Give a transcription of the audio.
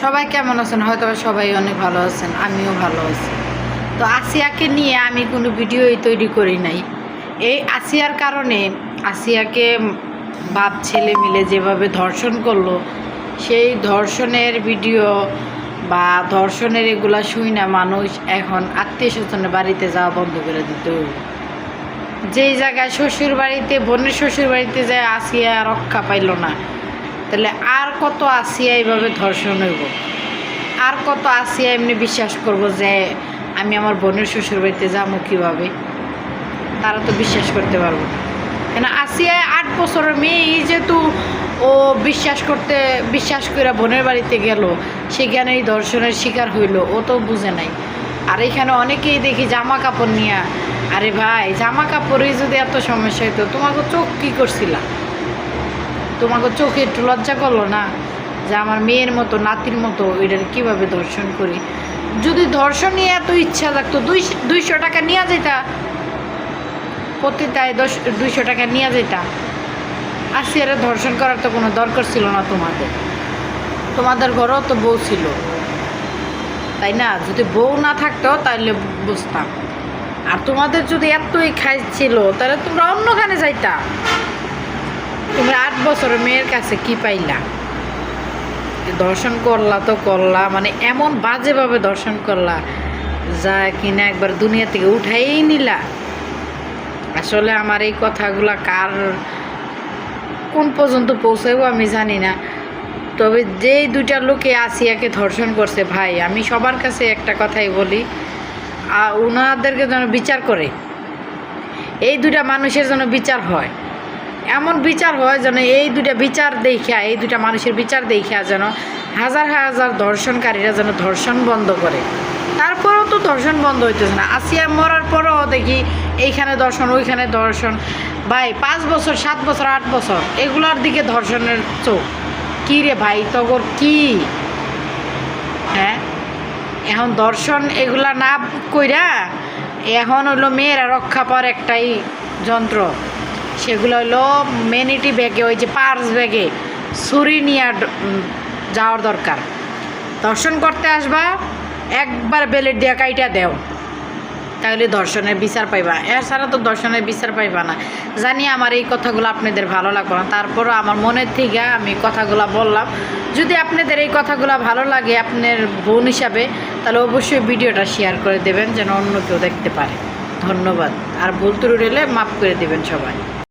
সবাই কেমন আছেন? হয়তো সবাই অনেক ভালো আছেন, আমিও ভালো আছি। তো আসিয়াকে নিয়ে আমি কোনো ভিডিওই তৈরি করি নাই। এই আসিয়ার কারণে আসিয়াকে বাপ ছেলে মিলে যেভাবে ধর্ষণ করলো, সেই ধর্ষণের ভিডিও বা ধর্ষণের এগুলা শুই না মানুষ এখন আত্মীয় স্বজনের বাড়িতে যাওয়া বন্ধ করে দিতে হবে। যেই জায়গায় শ্বশুর বাড়িতে, বোনের শ্বশুর বাড়িতে যায় আসিয়া রক্ষা পাইল না, তাহলে আর কত আসিয়া এইভাবে ধর্ষণ হইব? আর কত আসিয়া এমনি বিশ্বাস করব যে আমি আমার বোনের শ্বশুর বাড়িতে যাবো কীভাবে? তারা তো বিশ্বাস করতে পারবো না। কেন আসিয়া 8 বছরের মেয়ে, যেহেতু ও বিশ্বাস করে বোনের বাড়িতে গেল, সেখানে এই ধর্ষণের শিকার হইল, ও তো বুঝে নাই। আর এখানে অনেকেই দেখি জামা কাপড় নিয়ে, আরে ভাই জামা কাপড়েই যদি এত সমস্যা হইতো, তোমাকে চোখ কী করছিলা? তোমাকে চোখে একটু লজ্জা করলো না যে আমার মেয়ের মতো, নাতির মতো এটার কীভাবে ধর্ষণ করি? যদি ধর্ষণ নিয়ে এত ইচ্ছা থাকতো, 200 টাকা নিয়ে যেতা, প্রতিটায় 200 টাকা নিয়ে যেতা। আসিয়ারে ধর্ষণ করার তো কোনো দরকার ছিল না তোমাদের ঘরেও তো বউ ছিল, তাই না? যদি বউ না থাকতো তাহলে বুঝতাম। আর তোমাদের যদি এতই খাইছিল তাহলে তোমরা অন্যখানে যাইতা। তোমরা 8 বছরের মেয়ের কাছে কি পাইলা? দর্শন করলা তো করলা, মানে এমন বাজেভাবে দর্শন করলা যা কিনা একবার দুনিয়া থেকে উঠাই নিলা। আসলে আমার এই কথাগুলা কোন পর্যন্ত পৌঁছাবো আমি জানি না। তবে যেই 2টা লোকে আসিয়াকে ধর্ষণ করছে, ভাই আমি সবার কাছে একটা কথাই বলি, ওনাদেরকে যেন বিচার করে, এই 2টা মানুষের যেন বিচার হয়, এমন বিচার হয় যেন এই 2টা বিচার দেখা, এই 2টা মানুষের বিচার দেখা যেন হাজার হাজার ধর্ষণকারীরা যেন ধর্ষণ বন্ধ করে। তারপরেও তো ধর্ষণ বন্ধ হইতেছে না। আসিয়া মরার পরেও দেখি এইখানে ধর্ষণ, ওইখানে ধর্ষণ। ভাই 5 বছর, 7 বছর, 8 বছর এগুলার দিকে ধর্ষণের চোখ কী রে ভাই? তগর কি? হ্যাঁ, এখন দর্শন এগুলা না কইরা এখন হইলো মেয়েরা রক্ষা পাওয়ার একটাই যন্ত্র, সেগুলো হইলো মেনিটি ব্যাগে, ওই যে পার্স ব্যাগে ছুরি নিয়ে যাওয়ার দরকার। দর্শন করতে আসবা, একবার বেলেট দিয়ে কাইটা দেও, তাহলে ধর্ষণের বিচার পাইবা। এছাড়া তো ধর্ষণের বিচার পাইবা না। জানি আমার এই কথাগুলো আপনাদের ভালো লাগবে না, তারপরও আমার মনের থেকে আমি কথাগুলো বললাম। যদি আপনাদের এই কথাগুলো ভালো লাগে আপনার বোন হিসাবে, তাহলে অবশ্যই ভিডিওটা শেয়ার করে দেবেন যেন অন্য কেউ দেখতে পারে। ধন্যবাদ। আর ভুল ত্রুটি হলে মাফ করে দেবেন সবাই।